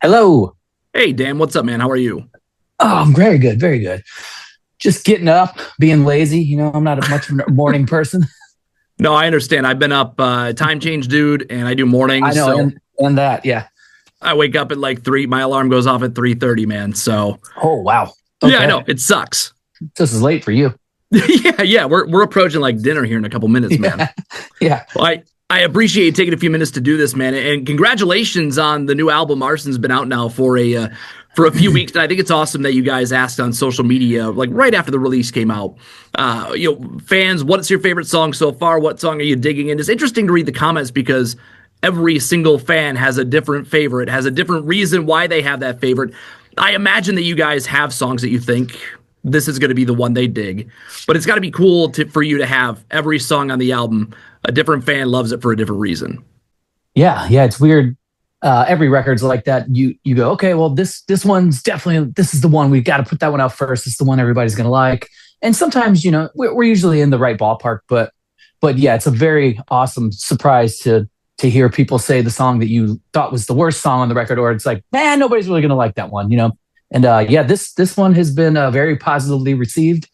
Hello. Hey, Dan, what's up, man? How are you? Oh, I'm very good, very good. Just getting up, being lazy. I'm not much of a morning person. No, I understand. I've been up, time change, dude, and I do I mornings. know, So and that, yeah. I wake up at like 3. My alarm goes off at 3:30, man. So Oh, wow. yeah, I Okay, know it sucks. this is late for you. Yeah. We're approaching like dinner here in a couple minutes, man. Yeah, yeah. Well, I appreciate you taking a few minutes to do this, man, and congratulations on the new album. Arson's been out now for a few weeks, and I think it's awesome that you guys asked on social media, like right after the release came out. Fans, what's your favorite song so far? What song are you digging in? It's interesting to read the comments because every single fan has a different favorite, has a different reason why they have that favorite. I imagine that you guys have songs that you think this is going to be the one they dig, but it's got to be cool for you to have every song on the album. A different fan loves it for a different reason. Yeah. It's weird. Every record's like that. You go, okay, well, this one's definitely this is the one we've got to put that one out first. It's the one everybody's gonna like. And sometimes, we're usually in the right ballpark, but yeah, it's a very awesome surprise to hear people say the song that you thought was the worst song on the record, or it's like, man, nobody's really gonna like that one. And yeah, this one has been very positively received.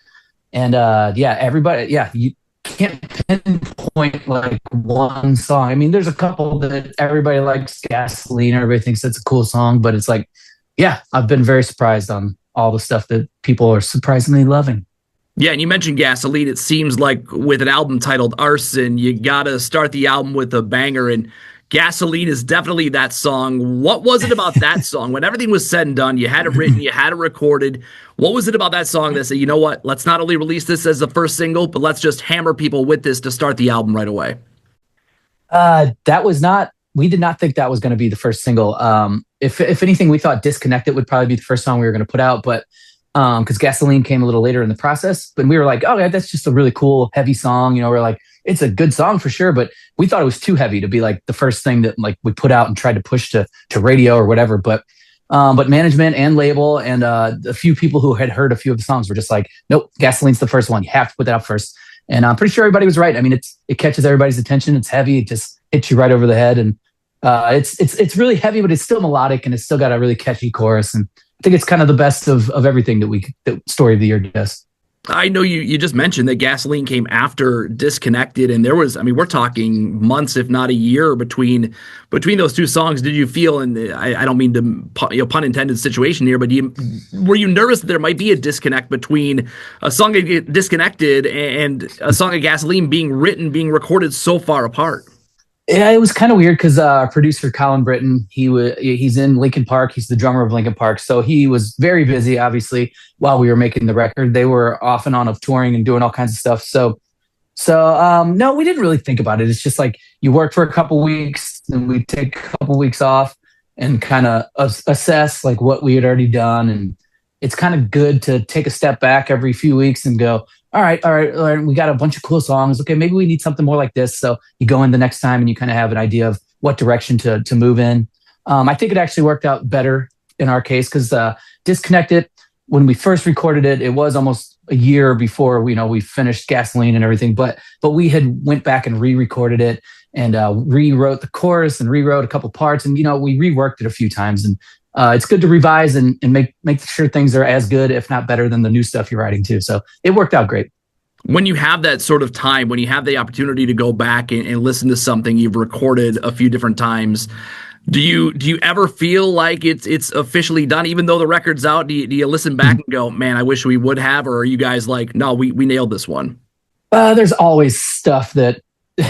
And yeah, everybody, yeah, you can't pinpoint like one song. I mean, there's a couple that everybody likes, Gasoline, everybody thinks that's a cool song, but it's like, yeah, I've been very surprised on all the stuff that people are surprisingly loving. Yeah, and you mentioned Gasoline. It seems like with an album titled Arson, you gotta start the album with a banger, and Gasoline is definitely that song. What was it about that song? When everything was said and done, you had it written, you had it recorded. What was it about that song that said, you know what, let's not only release this as the first single, but let's just hammer people with this to start the album right away? That was not, we did not think that was going to be the first single. If anything, we thought Disconnected would probably be the first song we were going to put out, but because Gasoline came a little later in the process, but we were like, oh yeah, that's just a really cool, heavy song. We're like, it's a good song for sure, but we thought it was too heavy to be like the first thing that like we put out and tried to push to radio or whatever. But management and label and a few people who had heard a few of the songs were just like, nope, Gasoline's the first one. You have to put that out first. And I'm pretty sure everybody was right. I mean, it catches everybody's attention. It's heavy. It just hits you right over the head. And it's really heavy, but it's still melodic and it's still got a really catchy chorus. And I think it's kind of the best of everything that Story of the Year does. I know you just mentioned that Gasoline came after Disconnected, and there was, I mean, we're talking months, if not a year, between those two songs. Did you feel, and I don't mean to pun intended situation here, but were you nervous that there might be a disconnect between a song of Disconnected and a song of Gasoline being written, being recorded so far apart? Yeah, it was kind of weird because our producer Colin Brittain, he's in Linkin Park. He's the drummer of Linkin Park, so he was very busy. Obviously, while we were making the record, they were off and on of touring and doing all kinds of stuff. So no, we didn't really think about it. It's just like you work for a couple weeks, and we take a couple weeks off and kind of assess like what we had already done, and it's kind of good to take a step back every few weeks and go, all right, we got a bunch of cool songs. Okay, maybe we need something more like this. So you go in the next time and you kind of have an idea of what direction to move in. I think it actually worked out better in our case because Disconnected, when we first recorded it, it was almost a year before we finished Gasoline and everything. But we had went back and re-recorded it and rewrote the chorus and rewrote a couple parts, and we reworked it a few times. And it's good to revise and make sure things are as good, if not better, than the new stuff you're writing too. So it worked out great. When you have that sort of time, when you have the opportunity to go back and listen to something you've recorded a few different times, do you ever feel like it's officially done, even though the record's out? Do you listen back and go, man, I wish we would have? Or are you guys like, no, we nailed this one? There's always stuff that,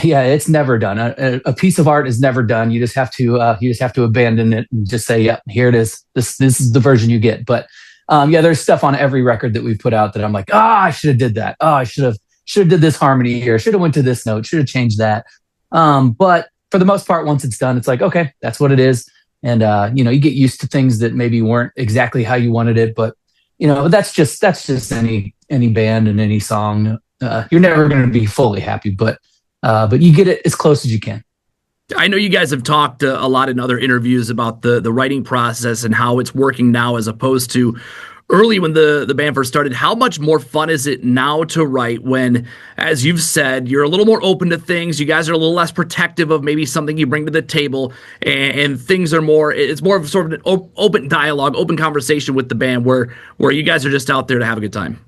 yeah, it's never done. A piece of art is never done. You just have to abandon it and just say, "Yep, here it is. This is the version you get." But yeah, there's stuff on every record that we've put out that I'm like, I should have did that. I should have did this harmony here. Should have went to this note. Should have changed that. But for the most part, once it's done, it's like, okay, that's what it is. And you get used to things that maybe weren't exactly how you wanted it. But that's just any band and any song. You're never going to be fully happy, but you get it as close as you can. I know you guys have talked a lot in other interviews about the writing process and how it's working now as opposed to early when the band first started, how much more fun is it now to write when, as you've said, you're a little more open to things, you guys are a little less protective of maybe something you bring to the table, and things are more, it's more of sort of an open dialogue, open conversation with the band where you guys are just out there to have a good time.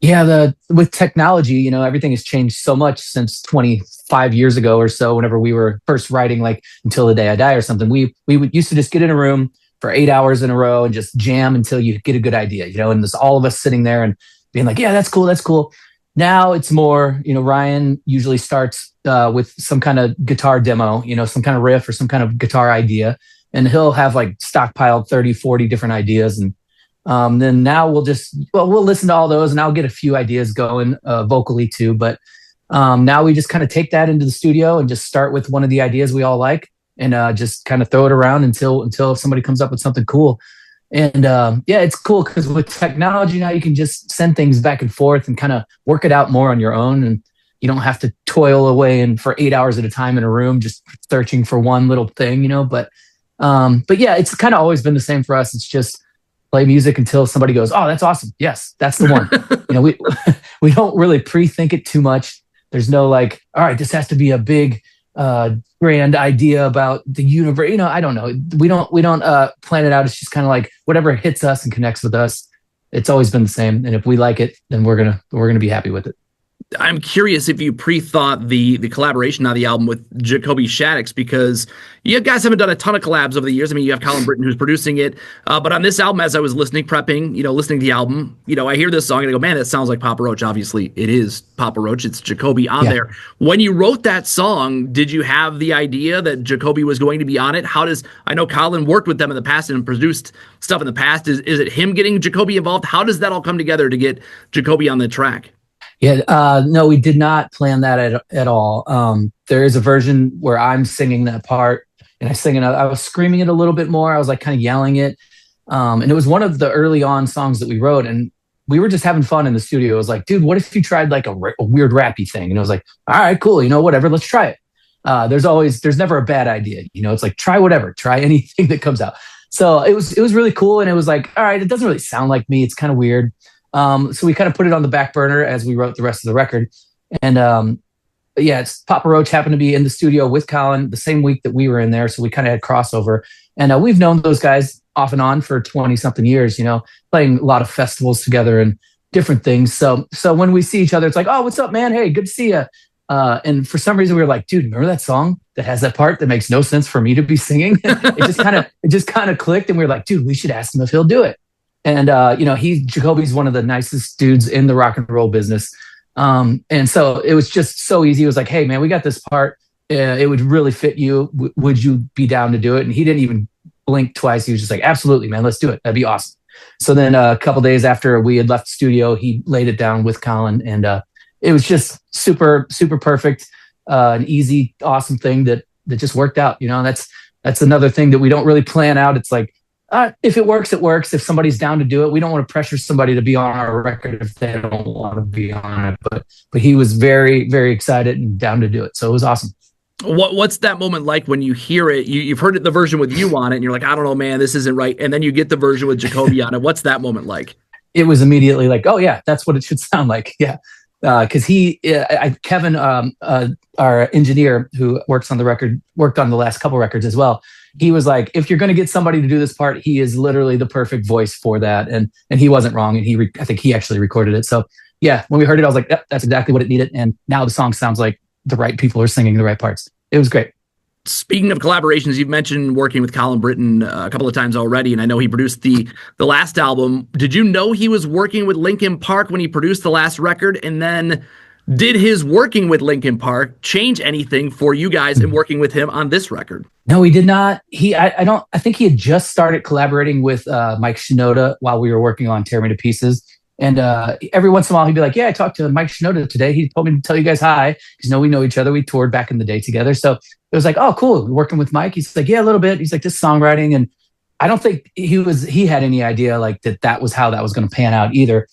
Yeah, the with technology, everything has changed so much since 25 years ago or so. Whenever we were first writing, like Until the Day I Die or something, we would used to just get in a room for 8 hours in a row and just jam until you get a good idea, and there's all of us sitting there and being like, yeah, that's cool, that's cool. Now it's more, Ryan usually starts with some kind of guitar demo, some kind of riff or some kind of guitar idea, and he'll have like stockpiled 30, 40 different ideas, and then now we'll listen to all those, and I'll get a few ideas going vocally too. But now we just kind of take that into the studio and just start with one of the ideas we all like, and just kind of throw it around until somebody comes up with something cool. And yeah, it's cool because with technology now you can just send things back and forth and kind of work it out more on your own, and you don't have to toil away and for 8 hours at a time in a room just searching for one little thing, But yeah, it's kind of always been the same for us. It's just play music until somebody goes, "Oh, that's awesome! Yes, that's the one." We don't really pre-think it too much. There's no like, "All right, this has to be a big, grand idea about the universe." I don't know. We don't plan it out. It's just kind of like whatever hits us and connects with us. It's always been the same, and if we like it, then we're gonna be happy with it. I'm curious if you pre-thought the collaboration on the album with Jacoby Shaddix, because you guys haven't done a ton of collabs over the years. I mean, you have Colin Brittain who's producing it, but on this album, as I was listening to the album, I hear this song and I go, man, that sounds like Papa Roach. Obviously, it is Papa Roach. It's Jacoby on there. When you wrote that song, did you have the idea that Jacoby was going to be on it? I know Colin worked with them in the past and produced stuff in the past. Is it him getting Jacoby involved? How does that all come together to get Jacoby on the track? Yeah, no, we did not plan that at all. There is a version where I'm singing that part, and I was screaming it a little bit more. I was like kind of yelling it. And it was one of the early on songs that we wrote, and we were just having fun in the studio. It was like, dude, what if you tried like a weird rappy thing? And it was like, all right, cool. Whatever, let's try it. There's never a bad idea. It's like, try whatever, try anything that comes out. So it was really cool. And it was like, all right, it doesn't really sound like me. It's kind of weird. So we kind of put it on the back burner as we wrote the rest of the record. And yeah, Papa Roach happened to be in the studio with Colin the same week that we were in there. So we kind of had crossover. And we've known those guys off and on for 20 something years, playing a lot of festivals together and different things. So when we see each other, it's like, oh, what's up, man? Hey, good to see you. And for some reason we were like, dude, remember that song that has that part that makes no sense for me to be singing? It just kind of clicked. And we were like, dude, we should ask him if he'll do it. And, Jacoby's one of the nicest dudes in the rock and roll business. And so it was just so easy. It was like, hey, man, we got this part. It would really fit you. Would you be down to do it? And he didn't even blink twice. He was just like, absolutely, man, let's do it. That'd be awesome. So then a couple days after we had left the studio, he laid it down with Colin. And it was just super, super perfect. An easy, awesome thing that just worked out. That's another thing that we don't really plan out. It's like, if it works, it works. If somebody's down to do it, we don't want to pressure somebody to be on our record if they don't want to be on it. But he was very, very excited and down to do it. So it was awesome. What's that moment like when you hear it? You've heard it, the version with you on it, and you're like, I don't know, man, this isn't right. And then you get the version with Jacoby on it. What's that moment like? It was immediately like, oh yeah, that's what it should sound like. Yeah. Because Kevin, our engineer who works on the record, worked on the last couple records as well. He was like, if you're going to get somebody to do this part, he is literally the perfect voice for that. And he wasn't wrong. And I think he actually recorded it. So yeah, when we heard it, I was like, yep, that's exactly what it needed. And now the song sounds like the right people are singing the right parts. It was great. Speaking of collaborations, you've mentioned working with Colin Brittain a couple of times already, and I know he produced the last album. Did you know he was working with Linkin Park when he produced the last record? And then did his working with Linkin Park change anything for you guys in working with him on this record? No, he did not. I think he had just started collaborating with Mike Shinoda while we were working on Tear Me to Pieces. And every once in a while, he'd be like, yeah, I talked to Mike Shinoda today. He told me to tell you guys hi, because we know each other. We toured back in the day together. So it was like, oh, cool. Working with Mike. He's like, yeah, a little bit. He's like, this songwriting. And I don't think he had any idea like that was how that was going to pan out either.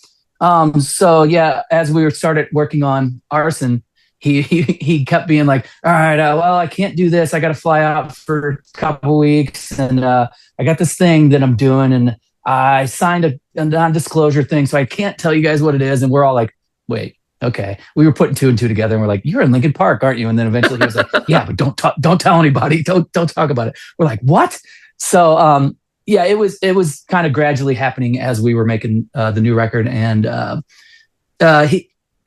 So yeah, as we started working on Arson, he kept being like, all right, well, I can't do this. I got to fly out for a couple weeks. And I got this thing that I'm doing. And I signed a non-disclosure thing, so I can't tell you guys what it is. And we're all like, wait, okay. We were putting two and two together, and we're like, you're in Linkin Park, aren't you? And then eventually he was like, yeah, but don't tell anybody. Don't talk about it. We're like, what? So yeah, it was kind of gradually happening as we were making the new record, and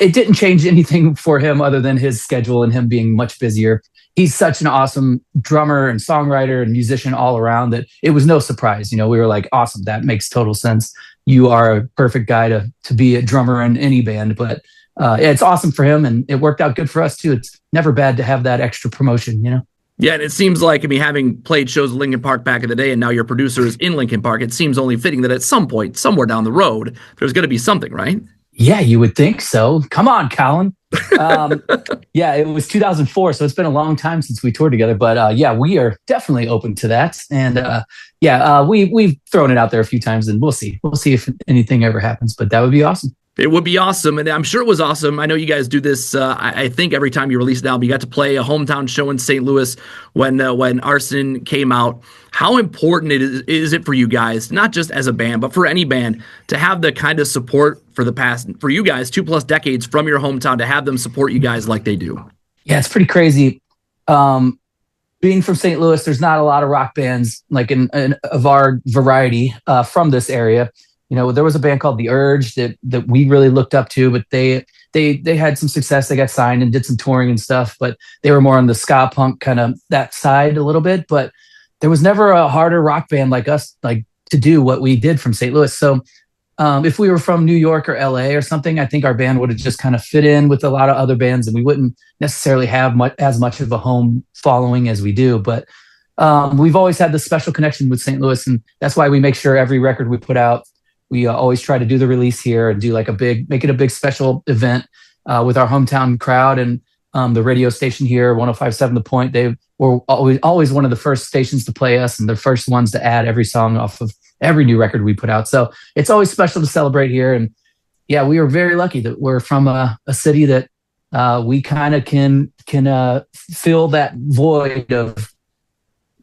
it didn't change anything for him other than his schedule and him being much busier. He's such an awesome drummer and songwriter and musician all around that it was no surprise. We were like, awesome, that makes total sense. You are a perfect guy to be a drummer in any band. But it's awesome for him, and it worked out good for us too. It's never bad to have that extra promotion. Yeah, and it seems like, having played shows at Linkin Park back in the day, and now your producer is in Linkin Park, it seems only fitting that at some point, somewhere down the road, there's going to be something, right? Yeah, you would think so. Come on, Colin. Yeah, it was 2004, so it's been a long time since we toured together. But yeah, we are definitely open to that. And we've thrown it out there a few times, and we'll see. We'll see if anything ever happens. But that would be awesome. It would be awesome, and I'm sure it was awesome. I know you guys do this. I think every time you release an album, you got to play a hometown show in St. Louis when Arson came out. How important is it for you guys, not just as a band, but for any band, to have the kind of support for you guys, 2+ decades from your hometown, to have them support you guys like they do? Yeah, it's pretty crazy. Being from St. Louis, there's not a lot of rock bands like of our variety from this area. There was a band called The Urge that we really looked up to, but they had some success. They got signed and did some touring and stuff, but they were more on the ska punk kind of that side a little bit. But there was never a harder rock band like us, like to do what we did from St. Louis. So if we were from New York or LA or something, I think our band would have just kind of fit in with a lot of other bands, and we wouldn't necessarily have as much of a home following as we do. But we've always had this special connection with St. Louis, and that's why we make sure every record we put out, we always try to do the release here and do like make it a big special event with our hometown crowd. And the radio station here, 105.7 The Point, they were always one of the first stations to play us, and the first ones to add every song off of every new record we put out. So it's always special to celebrate here. And yeah, we are very lucky that we're from a city that we kind of can fill that void of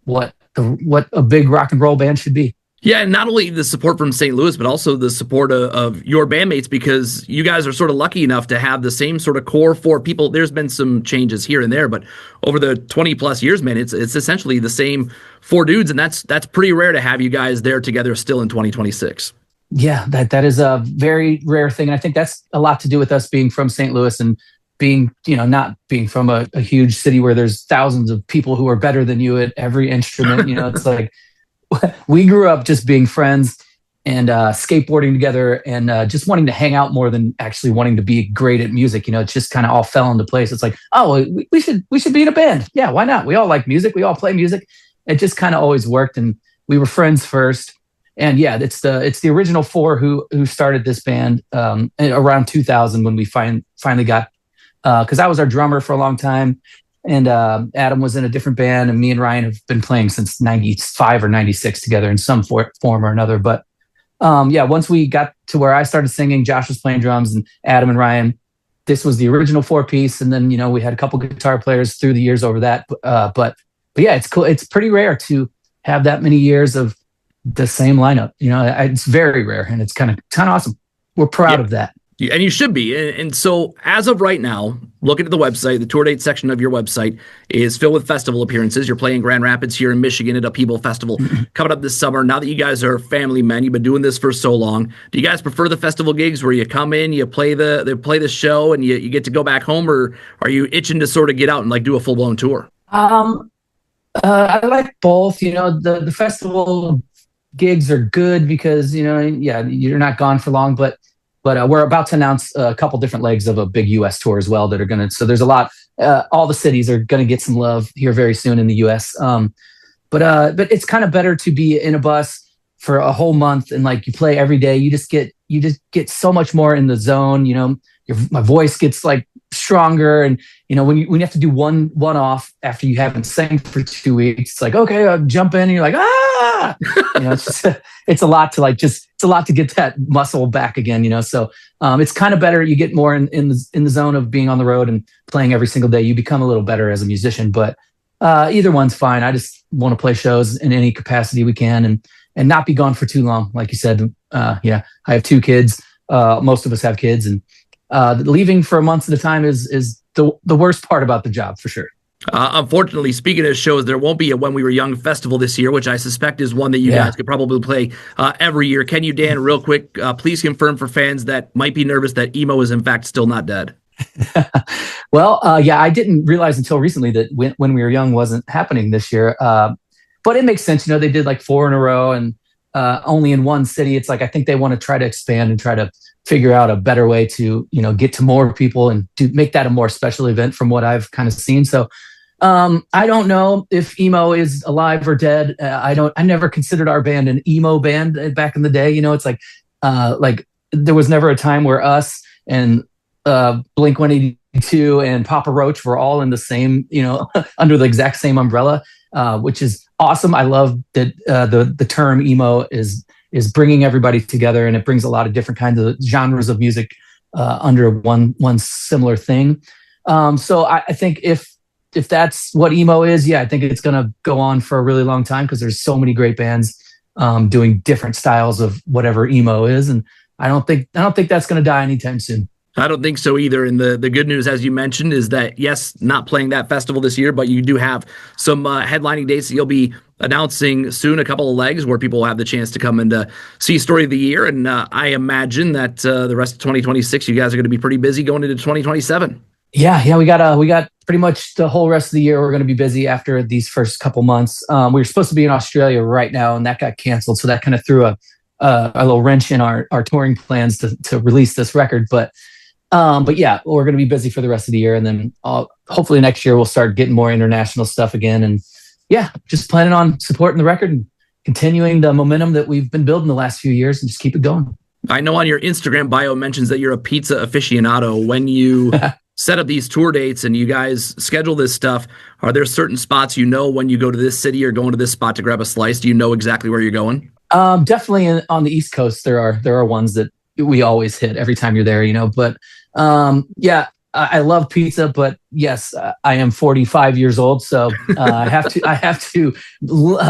what a big rock and roll band should be. Yeah, and not only the support from St. Louis, but also the support of your bandmates, because you guys are sort of lucky enough to have the same sort of core four people. There's been some changes here and there, but over the 20+ years, man, it's essentially the same four dudes, and that's pretty rare to have you guys there together still in 2026. Yeah, that is a very rare thing, and I think that's a lot to do with us being from St. Louis and being, not being from a huge city where there's thousands of people who are better than you at every instrument. It's like, we grew up just being friends and skateboarding together and just wanting to hang out more than actually wanting to be great at music. It just kind of all fell into place. It's like, oh, we should be in a band. Yeah, why not? We all like music. We all play music. It just kind of always worked, and we were friends first. And yeah, it's the original four who started this band around 2000 when we finally got, because I was our drummer for a long time. And Adam was in a different band, and me and Ryan have been playing since 95 or 96 together in some form or another. But yeah, once we got to where I started singing, Josh was playing drums, and Adam and Ryan, this was the original 4-piece. And then, we had a couple guitar players through the years over that. But yeah, it's cool. It's pretty rare to have that many years of the same lineup. It's very rare, and it's kind of awesome. We're proud of that. And you should be. And so as of right now, looking at the website, the tour date section of your website is filled with festival appearances. You're playing Grand Rapids here in Michigan at Upheaval Festival coming up this summer. Now that you guys are family men, you've been doing this for so long, do you guys prefer the festival gigs where you come in, you play the show, and you get to go back home, or are you itching to sort of get out and like do a full-blown tour? I like both. The festival gigs are good because, you're not gone for long, but we're about to announce a couple different legs of a big U.S. tour as well that are going to. So there's a lot. All the cities are going to get some love here very soon in the U.S. But it's kind of better to be in a bus for a whole month and like you play every day. You just get so much more in the zone. My voice gets like stronger, and when you have to do one off after you haven't sang for 2 weeks, it's like, okay, I'll jump in, and you're like, it's a lot to get that muscle back again. So it's kind of better. You get more in the zone of being on the road and playing every single day. You become a little better as a musician. But Either one's fine. I just want to play shows in any capacity we can and not be gone for too long. Like you said, yeah, I have two kids. Most of us have kids, and leaving for months at a time is the worst part about the job for sure. Unfortunately, speaking of shows, there won't be a When We Were Young festival this year, which I suspect is one that you guys could probably play every year. Can you, Dan, real quick, please confirm for fans that might be nervous that emo is in fact still not dead? Well, yeah, I didn't realize until recently that when We Were Young wasn't happening this year. But it makes sense. They did like 4 in a row and only in one city. It's like I think they want to try to expand and try to figure out a better way to get to more people and to make that a more special event from what I've kind of seen. So I don't know if emo is alive or dead. I never considered our band an emo band back in the day. It's like there was never a time where us and Blink 182 and Papa Roach were all in the same, under the exact same umbrella, which is awesome. I love that the term emo is bringing everybody together, and it brings a lot of different kinds of genres of music under one similar thing. So I think if that's what emo is, yeah, I think it's going to go on for a really long time because there's so many great bands doing different styles of whatever emo is, and I don't think that's going to die anytime soon. I don't think so either. And the good news, as you mentioned, is that, yes, not playing that festival this year, but you do have some headlining dates that you'll be announcing soon, a couple of legs where people will have the chance to come and see Story of the Year. And I imagine that the rest of 2026, you guys are going to be pretty busy going into 2027. Yeah, we got pretty much the whole rest of the year. We're going to be busy after these first couple months. We were supposed to be in Australia right now, and that got canceled. So that kind of threw a little wrench in our touring plans to release this record. But yeah, we're going to be busy for the rest of the year. And then hopefully next year we'll start getting more international stuff again. And yeah, just planning on supporting the record and continuing the momentum that we've been building the last few years and just keep it going. I know on your Instagram bio mentions that you're a pizza aficionado. When you set up these tour dates and you guys schedule this stuff, are there certain spots when you go to this city or going to this spot to grab a slice? Do you know exactly where you're going? Definitely on the East Coast, there are ones that we always hit every time you're there, But yeah, I love pizza, but yes, I am 45 years old, so I have to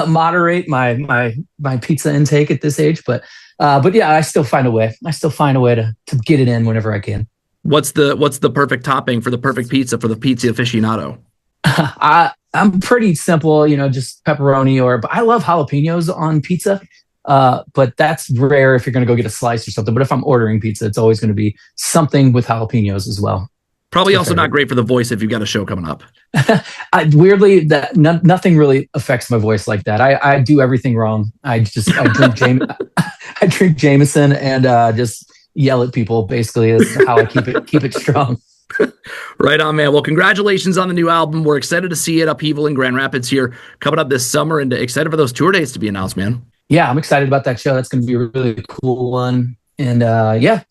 moderate my pizza intake at this age. But yeah, I still find a way. To get it in whenever I can. What's the perfect topping for the perfect pizza for the pizza aficionado? I'm pretty simple, just pepperoni but I love jalapenos on pizza. But that's rare if you're going to go get a slice or something. But if I'm ordering pizza, it's always going to be something with jalapenos as well. Probably also not great for the voice if you've got a show coming up. Weirdly, nothing really affects my voice like that. I do everything wrong. I drink I drink Jameson and just yell at people. Basically, is how I keep it strong. Right on, man. Well, congratulations on the new album. We're excited to see it, Upheaval in Grand Rapids here coming up this summer, and excited for those tour dates to be announced, man. Yeah, I'm excited about that show. That's going to be a really cool one. And the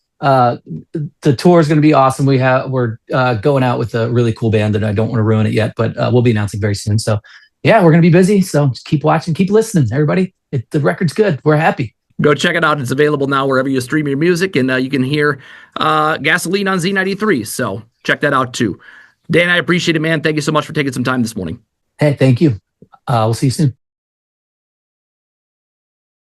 tour is going to be awesome. We're going out with a really cool band that I don't want to ruin it yet, but we'll be announcing very soon. So yeah, we're going to be busy. So just keep watching, keep listening, everybody. The record's good. We're happy. Go check it out. It's available now wherever you stream your music, and you can hear Gasoline on Z93. So check that out too. Dan, I appreciate it, man. Thank you so much for taking some time this morning. Hey, thank you. We'll see you soon.